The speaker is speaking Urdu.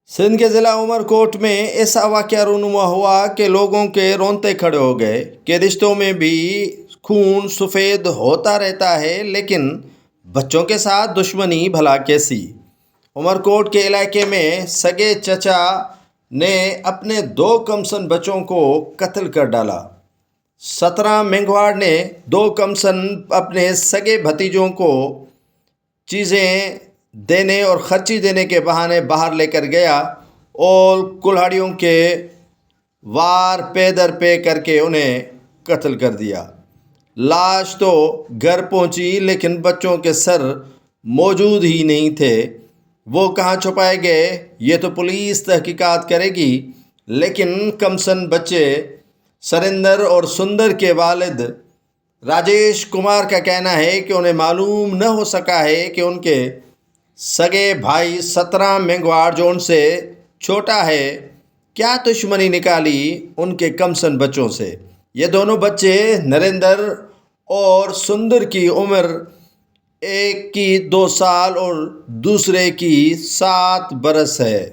سندھ کے ضلع عمر کوٹ میں ایسا واقعہ رونما ہوا کہ لوگوں کے رونتے کھڑے ہو گئے کہ رشتوں میں بھی خون سفید ہوتا رہتا ہے، لیکن بچوں کے ساتھ دشمنی بھلا کیسی؟ عمر کوٹ کے علاقے میں سگے چچا نے اپنے 2 کمسن بچوں کو قتل کر ڈالا۔ 17 مینگواڑ نے 2 کمسن اپنے سگے بھتیجوں کو چیزیں دینے اور خرچی دینے کے بہانے باہر لے کر گیا اور کلہاڑیوں کے وار پے در پے کر کے انہیں قتل کر دیا۔ لاش تو گھر پہنچی لیکن بچوں کے سر موجود ہی نہیں تھے۔ وہ کہاں چھپائے گئے یہ تو پولیس تحقیقات کرے گی، لیکن کمسن بچے سریندر اور سندر کے والد راجیش کمار کا کہنا ہے کہ انہیں معلوم نہ ہو سکا ہے کہ ان کے سگے بھائی 17 مینگواڑ جو ان سے چھوٹا ہے کیا دشمنی نکالی ان کے کمسن بچوں سے۔ یہ دونوں بچے نریندر اور سندر کی عمر ایک کی 2 سال اور دوسرے کی 7 برس ہے۔